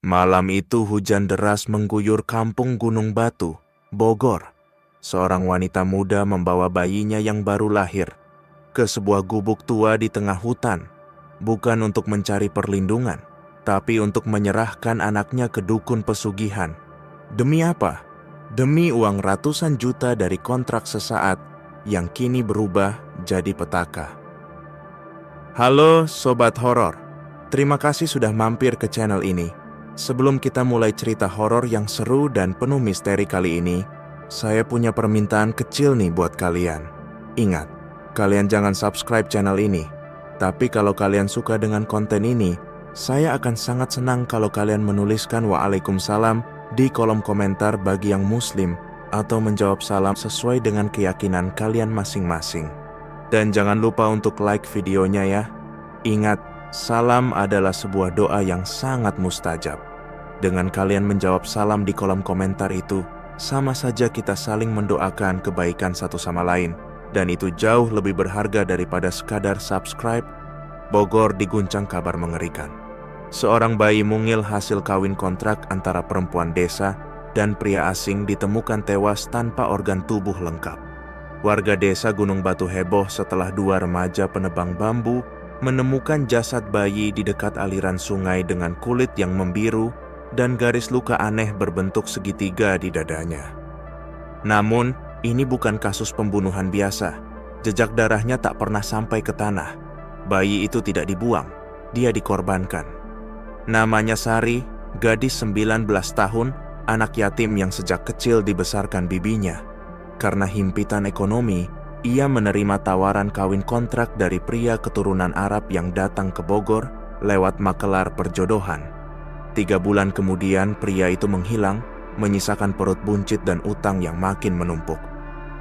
Malam itu hujan deras mengguyur kampung Gunung Batu, Bogor. Seorang wanita muda membawa bayinya yang baru lahir ke sebuah gubuk tua di tengah hutan, bukan untuk mencari perlindungan, tapi untuk menyerahkan anaknya ke dukun pesugihan. Demi apa? Demi uang ratusan juta dari kontrak sesaat yang kini berubah jadi petaka. Halo Sobat Horor, terima kasih sudah mampir ke channel ini. Sebelum kita mulai cerita horor yang seru dan penuh misteri kali ini, saya punya permintaan kecil nih buat kalian. Ingat, kalian jangan subscribe channel ini. Tapi kalau kalian suka dengan konten ini, saya akan sangat senang kalau kalian menuliskan Waalaikumsalam di kolom komentar bagi yang muslim atau menjawab salam sesuai dengan keyakinan kalian masing-masing. Dan jangan lupa untuk like videonya ya. Ingat, salam adalah sebuah doa yang sangat mustajab. Dengan kalian menjawab salam di kolom komentar itu, sama saja kita saling mendoakan kebaikan satu sama lain. Dan itu jauh lebih berharga daripada sekadar subscribe. Bogor diguncang kabar mengerikan. Seorang bayi mungil hasil kawin kontrak antara perempuan desa dan pria asing ditemukan tewas tanpa organ tubuh lengkap. Warga desa Gunung Batu heboh setelah dua remaja penebang bambu menemukan jasad bayi di dekat aliran sungai dengan kulit yang membiru dan garis luka aneh berbentuk segitiga di dadanya. Namun, ini bukan kasus pembunuhan biasa. Jejak darahnya tak pernah sampai ke tanah. Bayi itu tidak dibuang, dia dikorbankan. Namanya Sari, gadis 19 tahun, anak yatim yang sejak kecil dibesarkan bibinya. Karena himpitan ekonomi, ia menerima tawaran kawin kontrak dari pria keturunan Arab yang datang ke Bogor lewat makelar perjodohan. 3 bulan kemudian pria itu menghilang, menyisakan perut buncit dan utang yang makin menumpuk.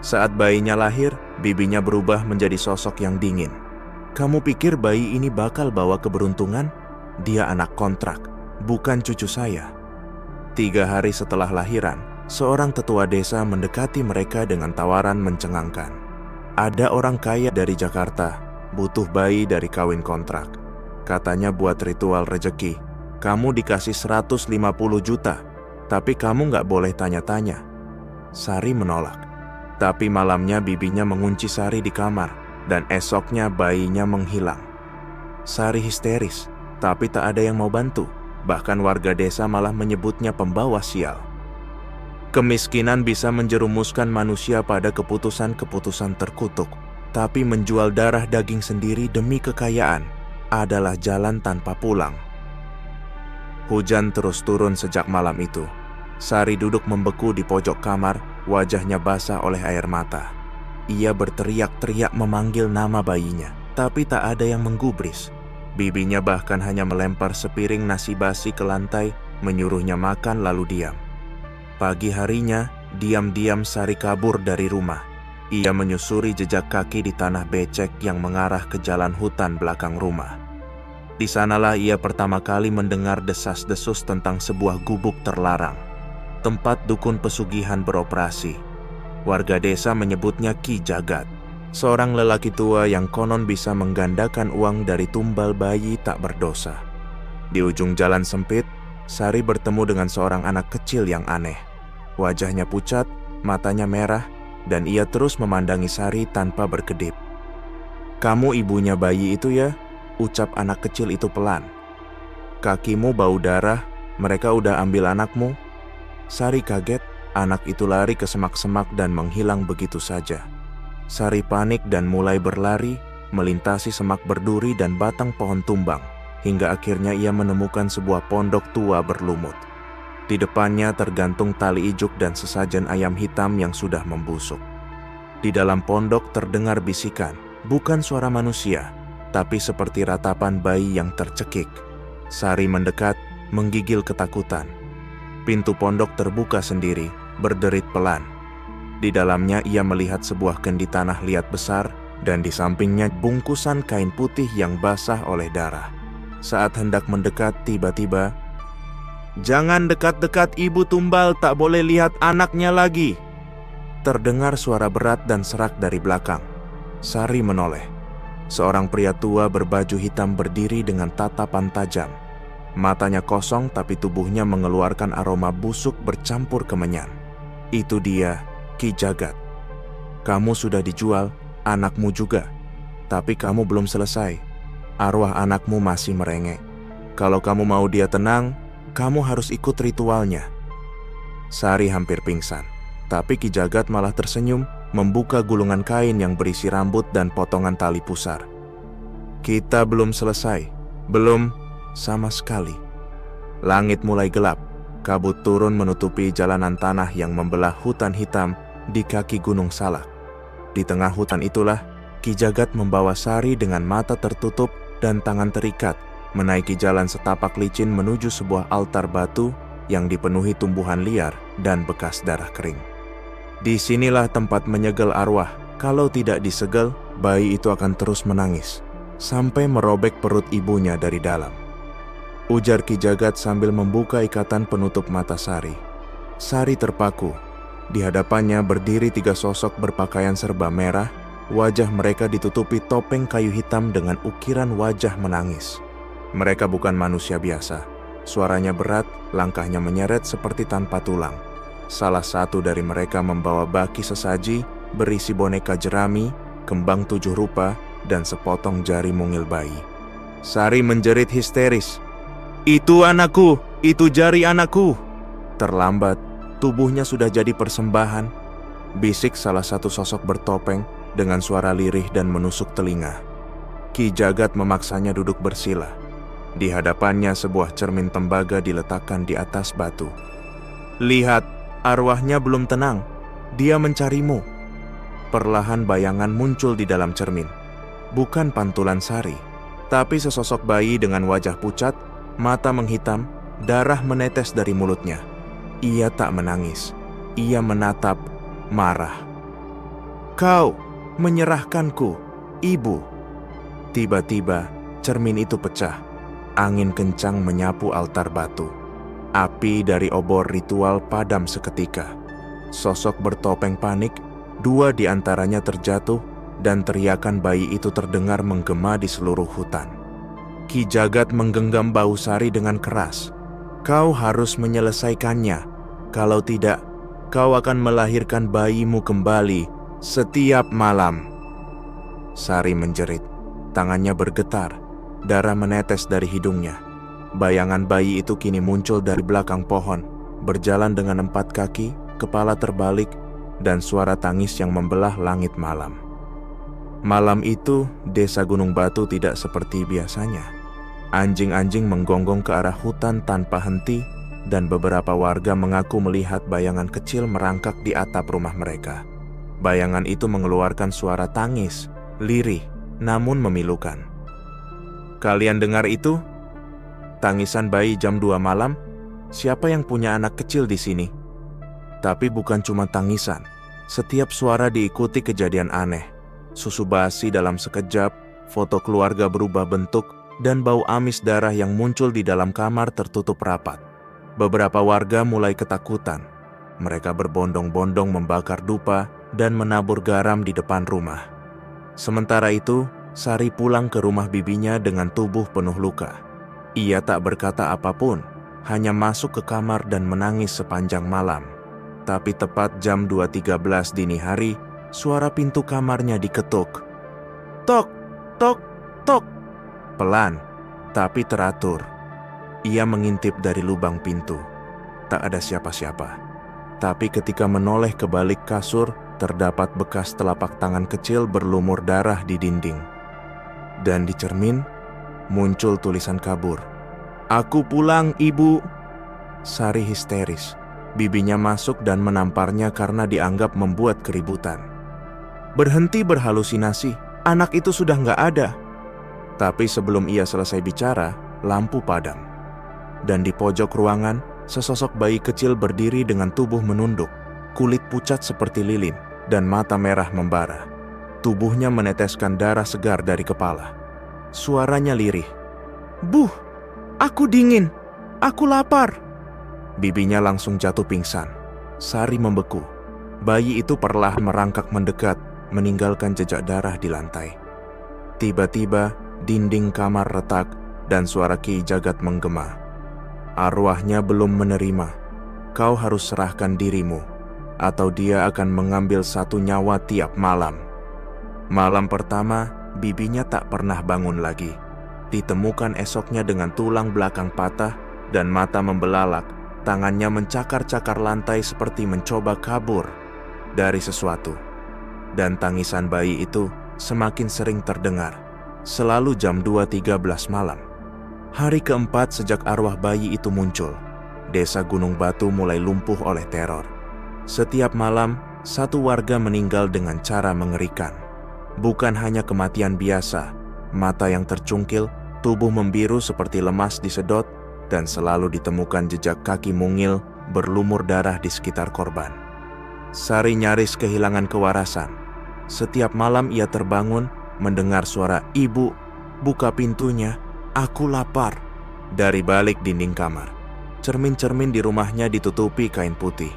Saat bayinya lahir, bibinya berubah menjadi sosok yang dingin. Kamu pikir bayi ini bakal bawa keberuntungan? Dia anak kontrak, bukan cucu saya. 3 hari setelah lahiran, seorang tetua desa mendekati mereka dengan tawaran mencengangkan. Ada orang kaya dari Jakarta, butuh bayi dari kawin kontrak. Katanya buat ritual rejeki. Kamu dikasih 150 juta, tapi kamu nggak boleh tanya-tanya. Sari menolak. Tapi malamnya bibinya mengunci Sari di kamar, dan esoknya bayinya menghilang. Sari histeris, tapi tak ada yang mau bantu. Bahkan warga desa malah menyebutnya pembawa sial. Kemiskinan bisa menjerumuskan manusia pada keputusan-keputusan terkutuk, tapi menjual darah daging sendiri demi kekayaan adalah jalan tanpa pulang. Hujan terus turun sejak malam itu. Sari duduk membeku di pojok kamar, wajahnya basah oleh air mata. Ia berteriak-teriak memanggil nama bayinya, tapi tak ada yang menggubris. Bibinya bahkan hanya melempar sepiring nasi basi ke lantai, menyuruhnya makan lalu diam. Pagi harinya, diam-diam Sari kabur dari rumah. Ia menyusuri jejak kaki di tanah becek yang mengarah ke jalan hutan belakang rumah. Di sanalah ia pertama kali mendengar desas-desus tentang sebuah gubuk terlarang, tempat dukun pesugihan beroperasi. Warga desa menyebutnya Ki Jagat, seorang lelaki tua yang konon bisa menggandakan uang dari tumbal bayi tak berdosa. Di ujung jalan sempit, Sari bertemu dengan seorang anak kecil yang aneh. Wajahnya pucat, matanya merah, dan ia terus memandangi Sari tanpa berkedip. "Kamu ibunya bayi itu ya?" ucap anak kecil itu pelan. "Kakimu bau darah, mereka udah ambil anakmu?" Sari kaget, anak itu lari ke semak-semak dan menghilang begitu saja. Sari panik dan mulai berlari, melintasi semak berduri dan batang pohon tumbang. Hingga akhirnya ia menemukan sebuah pondok tua berlumut. Di depannya tergantung tali ijuk dan sesajen ayam hitam yang sudah membusuk. Di dalam pondok terdengar bisikan, bukan suara manusia, tapi seperti ratapan bayi yang tercekik. Sari mendekat, menggigil ketakutan. Pintu pondok terbuka sendiri, berderit pelan. Di dalamnya ia melihat sebuah kendi tanah liat besar, dan di sampingnya bungkusan kain putih yang basah oleh darah. Saat hendak mendekat, tiba-tiba, "Jangan dekat-dekat ibu tumbal, tak boleh lihat anaknya lagi." Terdengar suara berat dan serak dari belakang. Sari menoleh. Seorang pria tua berbaju hitam berdiri dengan tatapan tajam. Matanya kosong tapi tubuhnya mengeluarkan aroma busuk bercampur kemenyan. Itu dia, Ki Jagat. Kamu sudah dijual, anakmu juga. Tapi kamu belum selesai. Arwah anakmu masih merengek. Kalau kamu mau dia tenang, kamu harus ikut ritualnya. Sari hampir pingsan. Tapi Ki Jagat malah tersenyum, membuka gulungan kain yang berisi rambut dan potongan tali pusar. Kita belum selesai. Belum sama sekali. Langit mulai gelap. Kabut turun menutupi jalanan tanah yang membelah hutan hitam di kaki Gunung Salak. Di tengah hutan itulah, Ki Jagat membawa Sari dengan mata tertutup dan tangan terikat, menaiki jalan setapak licin menuju sebuah altar batu yang dipenuhi tumbuhan liar dan bekas darah kering. Disinilah tempat menyegel arwah. Kalau tidak disegel, bayi itu akan terus menangis, sampai merobek perut ibunya dari dalam. Ujar Ki Jagat sambil membuka ikatan penutup mata Sari. Sari terpaku. Di hadapannya berdiri 3 sosok berpakaian serba merah. Wajah mereka ditutupi topeng kayu hitam dengan ukiran wajah menangis. Mereka bukan manusia biasa. Suaranya berat, langkahnya menyeret seperti tanpa tulang. Salah satu dari mereka membawa baki sesaji berisi boneka jerami, kembang 7 rupa, dan sepotong jari mungil bayi. Sari menjerit histeris. Itu anakku, itu jari anakku. Terlambat, tubuhnya sudah jadi persembahan. Bisik salah satu sosok bertopeng dengan suara lirih dan menusuk telinga. Ki Jagat memaksanya duduk bersila. Di hadapannya sebuah cermin tembaga diletakkan di atas batu. Lihat, arwahnya belum tenang. Dia mencarimu. Perlahan bayangan muncul di dalam cermin. Bukan pantulan Sari, tapi sesosok bayi dengan wajah pucat, mata menghitam, darah menetes dari mulutnya. Ia tak menangis. Ia menatap, marah. Kau menyerahkanku, ibu. Tiba-tiba, cermin itu pecah. Angin kencang menyapu altar batu. Api dari obor ritual padam seketika. Sosok bertopeng panik, 2 di antaranya terjatuh, dan teriakan bayi itu terdengar menggema di seluruh hutan. Ki Jagat menggenggam bahu Sari dengan keras. Kau harus menyelesaikannya. Kalau tidak, kau akan melahirkan bayimu kembali setiap malam. Sari menjerit. Tangannya bergetar. Darah menetes dari hidungnya. Bayangan bayi itu kini muncul dari belakang pohon, berjalan dengan 4 kaki, kepala terbalik, dan suara tangis yang membelah langit malam. Malam itu, desa Gunung Batu tidak seperti biasanya. Anjing-anjing menggonggong ke arah hutan tanpa henti, dan beberapa warga mengaku melihat bayangan kecil merangkak di atap rumah mereka. Bayangan itu mengeluarkan suara tangis, lirih, namun memilukan. Kalian dengar itu? Tangisan bayi jam 2 malam? Siapa yang punya anak kecil di sini? Tapi bukan cuma tangisan. Setiap suara diikuti kejadian aneh. Susu basi dalam sekejap, foto keluarga berubah bentuk, dan bau amis darah yang muncul di dalam kamar tertutup rapat. Beberapa warga mulai ketakutan. Mereka berbondong-bondong membakar dupa dan menabur garam di depan rumah. Sementara itu, Sari pulang ke rumah bibinya dengan tubuh penuh luka. Ia tak berkata apapun, hanya masuk ke kamar dan menangis sepanjang malam. Tapi tepat jam 2.13 dini hari, suara pintu kamarnya diketuk. Tok, tok, tok. Pelan, tapi teratur. Ia mengintip dari lubang pintu. Tak ada siapa-siapa. Tapi ketika menoleh ke balik kasur, terdapat bekas telapak tangan kecil berlumur darah di dinding. Dan di cermin, muncul tulisan kabur. Aku pulang, ibu. Sari histeris. Bibinya masuk dan menamparnya karena dianggap membuat keributan. Berhenti berhalusinasi, anak itu sudah nggak ada. Tapi sebelum ia selesai bicara, lampu padam. Dan di pojok ruangan, sesosok bayi kecil berdiri dengan tubuh menunduk, kulit pucat seperti lilin, dan mata merah membara. Tubuhnya meneteskan darah segar dari kepala. Suaranya lirih. Buh, aku dingin, aku lapar. Bibinya langsung jatuh pingsan. Sari membeku. Bayi itu perlahan merangkak mendekat, meninggalkan jejak darah di lantai. Tiba-tiba, dinding kamar retak dan suara Ki Jagat menggema. Arwahnya belum menerima. Kau harus serahkan dirimu, atau dia akan mengambil satu nyawa tiap malam. Malam pertama, bibinya tak pernah bangun lagi. Ditemukan esoknya dengan tulang belakang patah dan mata membelalak. Tangannya mencakar-cakar lantai seperti mencoba kabur dari sesuatu. Dan tangisan bayi itu semakin sering terdengar, selalu jam 2.13 malam. Hari keempat sejak arwah bayi itu muncul, desa Gunung Batu mulai lumpuh oleh teror. Setiap malam, satu warga meninggal dengan cara mengerikan. Bukan hanya kematian biasa, mata yang tercungkil, tubuh membiru seperti lemas disedot, dan selalu ditemukan jejak kaki mungil berlumur darah di sekitar korban. Sari nyaris kehilangan kewarasan. Setiap malam ia terbangun mendengar suara, "Ibu, buka pintunya, aku lapar." Dari balik dinding kamar, cermin-cermin di rumahnya ditutupi kain putih.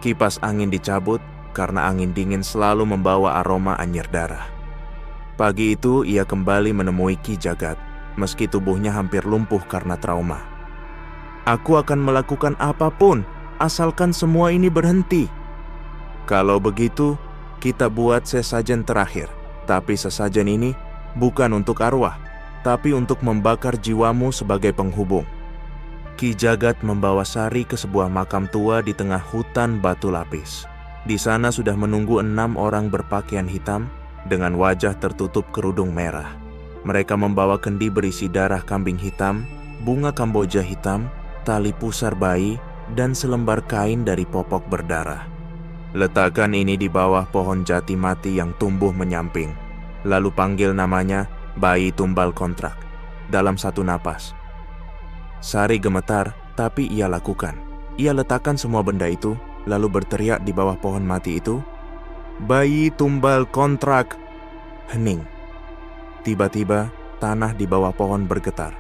Kipas angin dicabut karena angin dingin selalu membawa aroma anyir darah. Pagi itu ia kembali menemui Ki Jagat, meski tubuhnya hampir lumpuh karena trauma. "Aku akan melakukan apapun, asalkan semua ini berhenti." "Kalau begitu, kita buat sesajen terakhir. Tapi sesajen ini bukan untuk arwah, tapi untuk membakar jiwamu sebagai penghubung." Ki Jagat membawa Sari ke sebuah makam tua di tengah hutan batu lapis. Di sana sudah menunggu 6 orang berpakaian hitam dengan wajah tertutup kerudung merah. Mereka membawa kendi berisi darah kambing hitam, bunga kamboja hitam, tali pusar bayi, dan selembar kain dari popok berdarah. "Letakkan ini di bawah pohon jati mati yang tumbuh menyamping. Lalu panggil namanya Bayi Tumbal Kontrak dalam satu napas." Sari gemetar, tapi ia lakukan. Ia letakkan semua benda itu, lalu berteriak di bawah pohon mati itu, "Bayi Tumbal Kontrak!" Hening. Tiba-tiba, tanah di bawah pohon bergetar.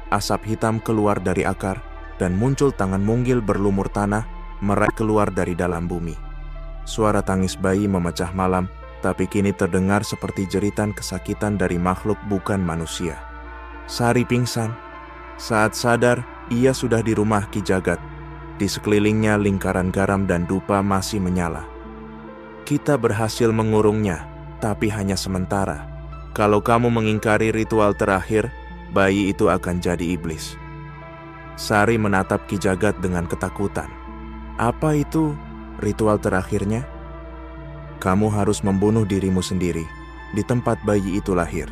Asap hitam keluar dari akar, dan muncul tangan mungil berlumur tanah, meraih keluar dari dalam bumi. Suara tangis bayi memecah malam, tapi kini terdengar seperti jeritan kesakitan dari makhluk bukan manusia. Sari pingsan. Saat sadar, ia sudah di rumah Ki Jagat. Di sekelilingnya lingkaran garam dan dupa masih menyala. "Kita berhasil mengurungnya, tapi hanya sementara. Kalau kamu mengingkari ritual terakhir, bayi itu akan jadi iblis." Sari menatap Ki Jagat dengan ketakutan. "Apa itu ritual terakhirnya?" "Kamu harus membunuh dirimu sendiri di tempat bayi itu lahir."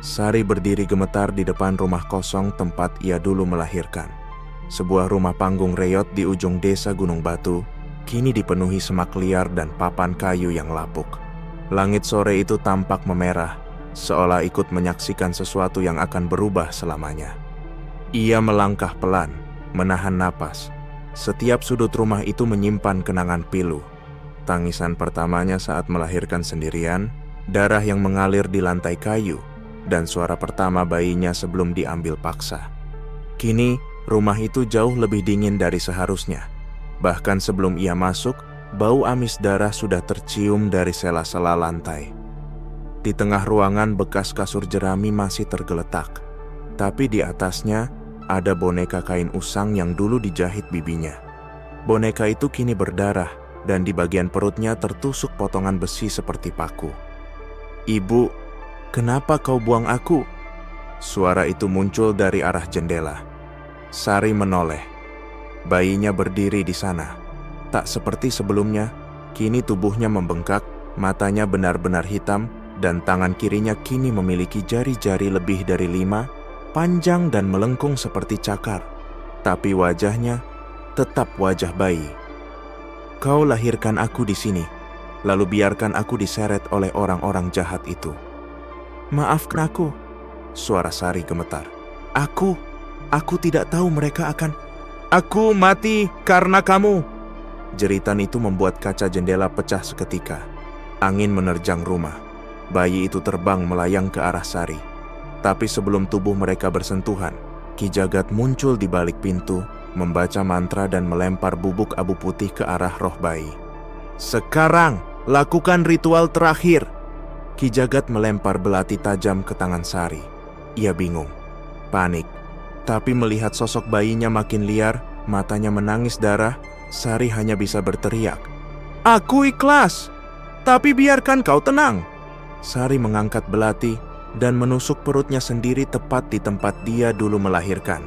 Sari berdiri gemetar di depan rumah kosong tempat ia dulu melahirkan. Sebuah rumah panggung reot di ujung desa Gunung Batu, kini dipenuhi semak liar dan papan kayu yang lapuk. Langit sore itu tampak memerah, seolah ikut menyaksikan sesuatu yang akan berubah selamanya. Ia melangkah pelan, menahan napas. Setiap sudut rumah itu menyimpan kenangan pilu. Tangisan pertamanya saat melahirkan sendirian, darah yang mengalir di lantai kayu, dan suara pertama bayinya sebelum diambil paksa. Kini, rumah itu jauh lebih dingin dari seharusnya. Bahkan sebelum ia masuk, bau amis darah sudah tercium dari sela-sela lantai. Di tengah ruangan bekas kasur jerami masih tergeletak, tapi di atasnya ada boneka kain usang yang dulu dijahit bibinya. Boneka itu kini berdarah, dan di bagian perutnya tertusuk potongan besi seperti paku. "Ibu, kenapa kau buang aku?" Suara itu muncul dari arah jendela. Sari menoleh. Bayinya berdiri di sana. Tak seperti sebelumnya, kini tubuhnya membengkak, matanya benar-benar hitam, dan tangan kirinya kini memiliki jari-jari lebih dari 5, panjang dan melengkung seperti cakar. Tapi wajahnya tetap wajah bayi. "Kau lahirkan aku di sini, lalu biarkan aku diseret oleh orang-orang jahat itu." "Maafkan aku." Suara Sari gemetar. Aku tidak tahu mereka akan..." "Aku mati karena kamu." Jeritan itu membuat kaca jendela pecah seketika. Angin menerjang rumah. Bayi itu terbang melayang ke arah Sari. Tapi sebelum tubuh mereka bersentuhan, Ki Jagat muncul di balik pintu, membaca mantra dan melempar bubuk abu putih ke arah roh bayi. "Sekarang, lakukan ritual terakhir." Ki Jagat melempar belati tajam ke tangan Sari. Ia bingung, panik, Tapi melihat sosok bayinya makin liar, matanya menangis darah, Sari hanya bisa berteriak, "Aku ikhlas, tapi biarkan kau tenang." Sari mengangkat belati dan menusuk perutnya sendiri tepat di tempat dia dulu melahirkan.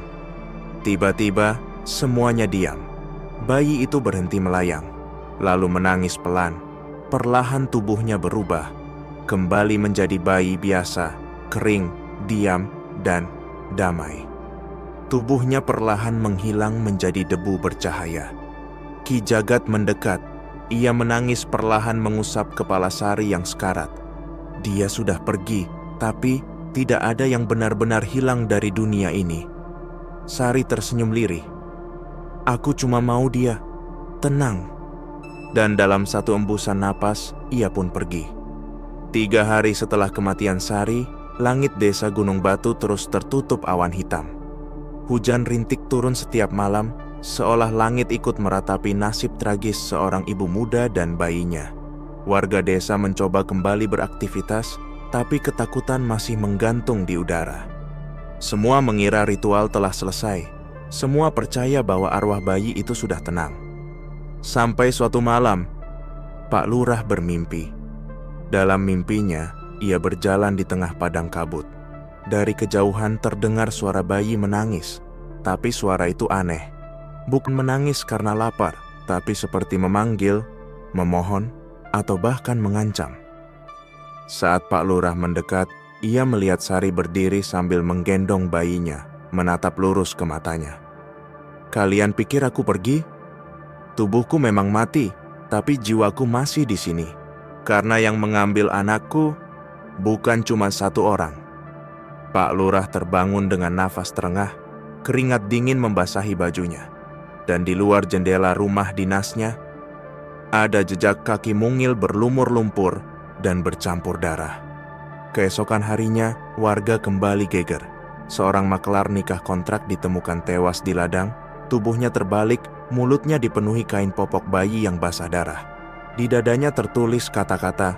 Tiba-tiba, semuanya diam. Bayi itu berhenti melayang, lalu menangis pelan. Perlahan tubuhnya berubah, kembali menjadi bayi biasa, kering, diam, dan damai. Tubuhnya perlahan menghilang menjadi debu bercahaya. Ki Jagat mendekat. Ia menangis perlahan mengusap kepala Sari yang sekarat. Dia sudah pergi, tapi tidak ada yang benar-benar hilang dari dunia ini. Sari tersenyum lirih. "Aku cuma mau dia tenang." Dan dalam satu embusan napas, ia pun pergi. 3 hari setelah kematian Sari, langit desa Gunung Batu terus tertutup awan hitam. Hujan rintik turun setiap malam, seolah langit ikut meratapi nasib tragis seorang ibu muda dan bayinya. Warga desa mencoba kembali beraktivitas, tapi ketakutan masih menggantung di udara. Semua mengira ritual telah selesai. Semua percaya bahwa arwah bayi itu sudah tenang. Sampai suatu malam, Pak Lurah bermimpi. Dalam mimpinya, ia berjalan di tengah padang kabut. Dari kejauhan terdengar suara bayi menangis, tapi suara itu aneh. Bukan menangis karena lapar, tapi seperti memanggil, memohon, atau bahkan mengancam. Saat Pak Lurah mendekat, ia melihat Sari berdiri sambil menggendong bayinya, menatap lurus ke matanya. "Kalian pikir aku pergi? Tubuhku memang mati, tapi jiwaku masih di sini. Karena yang mengambil anakku bukan cuma satu orang." Pak Lurah terbangun dengan nafas terengah, keringat dingin membasahi bajunya. Dan di luar jendela rumah dinasnya, ada jejak kaki mungil berlumur lumpur dan bercampur darah. Keesokan harinya, warga kembali geger. Seorang makelar nikah kontrak ditemukan tewas di ladang, tubuhnya terbalik, mulutnya dipenuhi kain popok bayi yang basah darah. Di dadanya tertulis kata-kata,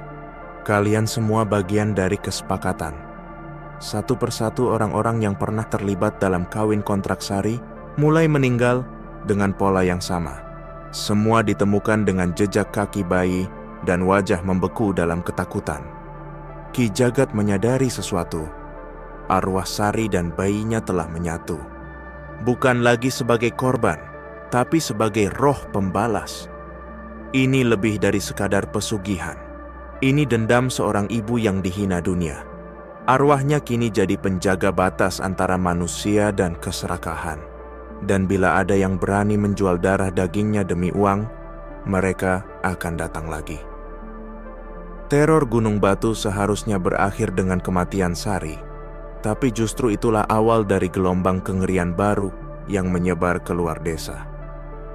"Kalian semua bagian dari kesepakatan." Satu persatu orang-orang yang pernah terlibat dalam kawin kontrak Sari mulai meninggal dengan pola yang sama. Semua ditemukan dengan jejak kaki bayi dan wajah membeku dalam ketakutan. Ki Jagat menyadari sesuatu. Arwah Sari dan bayinya telah menyatu. Bukan lagi sebagai korban, tapi sebagai roh pembalas. Ini lebih dari sekadar pesugihan. Ini dendam seorang ibu yang dihina dunia. Arwahnya kini jadi penjaga batas antara manusia dan keserakahan. Dan bila ada yang berani menjual darah dagingnya demi uang, mereka akan datang lagi. Teror Gunung Batu seharusnya berakhir dengan kematian Sari, tapi justru itulah awal dari gelombang kengerian baru yang menyebar keluar desa.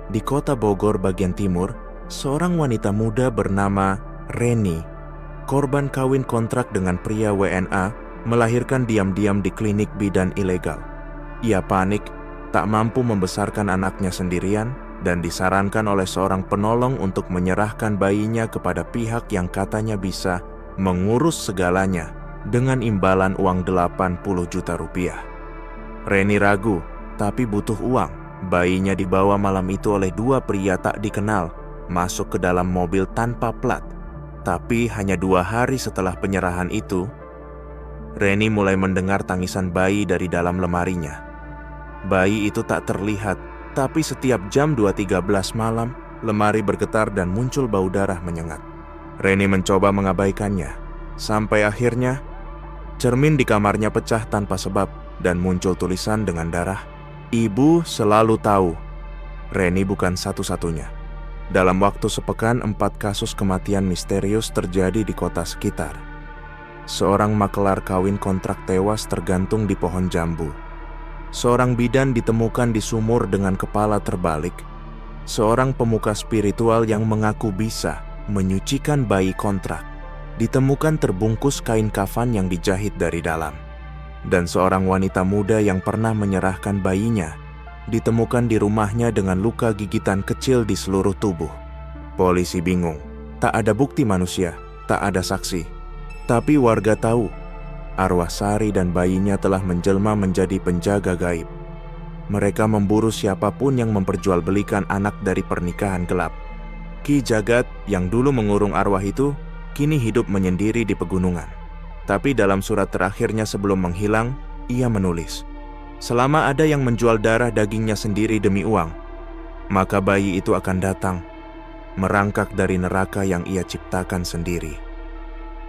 Di kota Bogor bagian timur, seorang wanita muda bernama Reni, korban kawin kontrak dengan pria WNA, melahirkan diam-diam di klinik bidan ilegal. Ia panik, tak mampu membesarkan anaknya sendirian, dan disarankan oleh seorang penolong untuk menyerahkan bayinya kepada pihak yang katanya bisa mengurus segalanya dengan imbalan uang 80 juta rupiah. Reni ragu, tapi butuh uang. Bayinya dibawa malam itu oleh 2 pria tak dikenal, masuk ke dalam mobil tanpa plat. Tapi hanya 2 hari setelah penyerahan itu, Reni mulai mendengar tangisan bayi dari dalam lemarinya. Bayi itu tak terlihat, tapi setiap jam 2.13 malam, lemari bergetar dan muncul bau darah menyengat. Reni mencoba mengabaikannya, sampai akhirnya cermin di kamarnya pecah tanpa sebab dan muncul tulisan dengan darah, "Ibu selalu tahu." Reni bukan satu-satunya. Dalam waktu sepekan, 4 kasus kematian misterius terjadi di kota sekitar. Seorang makelar kawin kontrak tewas tergantung di pohon jambu. Seorang bidan ditemukan di sumur dengan kepala terbalik. Seorang pemuka spiritual yang mengaku bisa menyucikan bayi kontrak ditemukan terbungkus kain kafan yang dijahit dari dalam. Dan seorang wanita muda yang pernah menyerahkan bayinya ditemukan di rumahnya dengan luka gigitan kecil di seluruh tubuh. Polisi bingung, tak ada bukti manusia, tak ada saksi. Tapi warga tahu, arwah Sari dan bayinya telah menjelma menjadi penjaga gaib. Mereka memburu siapapun yang memperjualbelikan anak dari pernikahan gelap. Ki Jagat yang dulu mengurung arwah itu, kini hidup menyendiri di pegunungan. Tapi dalam surat terakhirnya sebelum menghilang, ia menulis, selama ada yang menjual darah dagingnya sendiri demi uang, maka bayi itu akan datang, merangkak dari neraka yang ia ciptakan sendiri.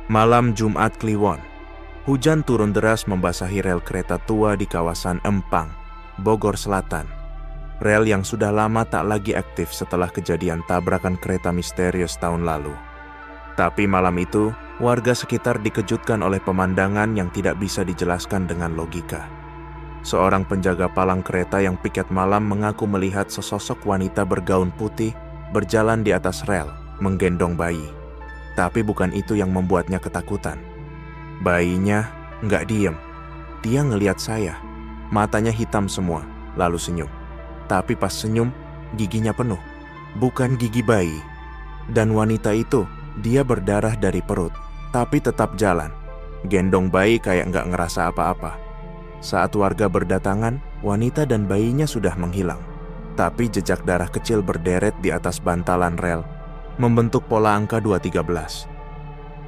Malam Jumat Kliwon, hujan turun deras membasahi rel kereta tua di kawasan Empang, Bogor Selatan. Rel yang sudah lama tak lagi aktif setelah kejadian tabrakan kereta misterius tahun lalu. Tapi malam itu, warga sekitar dikejutkan oleh pemandangan yang tidak bisa dijelaskan dengan logika. Seorang penjaga palang kereta yang piket malam mengaku melihat sesosok wanita bergaun putih berjalan di atas rel, menggendong bayi. Tapi bukan itu yang membuatnya ketakutan. Bayinya nggak diem. Dia ngeliat saya. Matanya hitam semua, lalu senyum. Tapi pas senyum, giginya penuh. Bukan gigi bayi. Dan wanita itu, dia berdarah dari perut, tapi tetap jalan. Gendong bayi kayak nggak ngerasa apa-apa. Saat warga berdatangan, wanita dan bayinya sudah menghilang. Tapi jejak darah kecil berderet di atas bantalan rel, membentuk pola angka 213.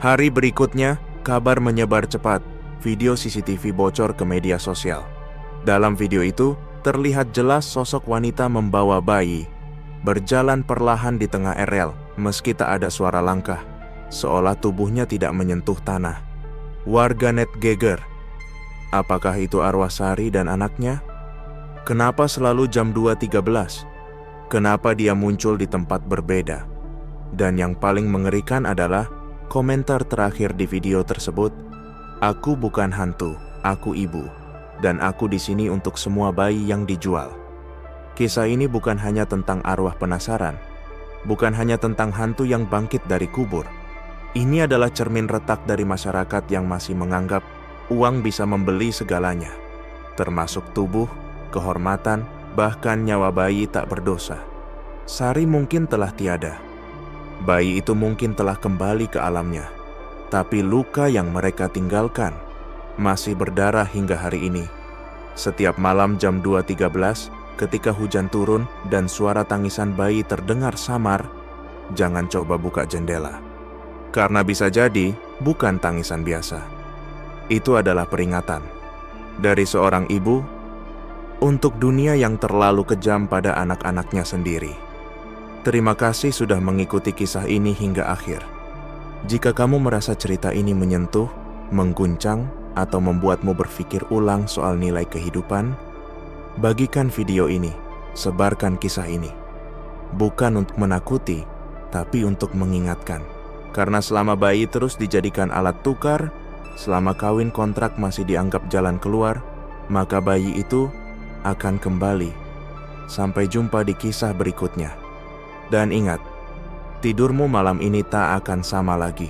Hari berikutnya, kabar menyebar cepat. Video CCTV bocor ke media sosial. Dalam video itu, terlihat jelas sosok wanita membawa bayi, berjalan perlahan di tengah rel, meski tak ada suara langkah, seolah tubuhnya tidak menyentuh tanah. Warganet geger. Apakah itu arwah Sari dan anaknya? Kenapa selalu jam 2.13? Kenapa dia muncul di tempat berbeda? Dan yang paling mengerikan adalah komentar terakhir di video tersebut, "Aku bukan hantu, aku ibu. Dan aku di sini untuk semua bayi yang dijual." Kisah ini bukan hanya tentang arwah penasaran, bukan hanya tentang hantu yang bangkit dari kubur. Ini adalah cermin retak dari masyarakat yang masih menganggap uang bisa membeli segalanya, termasuk tubuh, kehormatan, bahkan nyawa bayi tak berdosa. Sari mungkin telah tiada. Bayi itu mungkin telah kembali ke alamnya, tapi luka yang mereka tinggalkan masih berdarah hingga hari ini. Setiap malam jam 2.13, ketika hujan turun dan suara tangisan bayi terdengar samar, jangan coba buka jendela. Karena bisa jadi bukan tangisan biasa. Itu adalah peringatan dari seorang ibu untuk dunia yang terlalu kejam pada anak-anaknya sendiri. Terima kasih sudah mengikuti kisah ini hingga akhir. Jika kamu merasa cerita ini menyentuh, mengguncang, atau membuatmu berpikir ulang soal nilai kehidupan, bagikan video ini, sebarkan kisah ini. Bukan untuk menakuti, tapi untuk mengingatkan. Karena selama bayi terus dijadikan alat tukar, selama kawin kontrak masih dianggap jalan keluar, maka bayi itu akan kembali. Sampai jumpa di kisah berikutnya. Dan ingat, tidurmu malam ini tak akan sama lagi.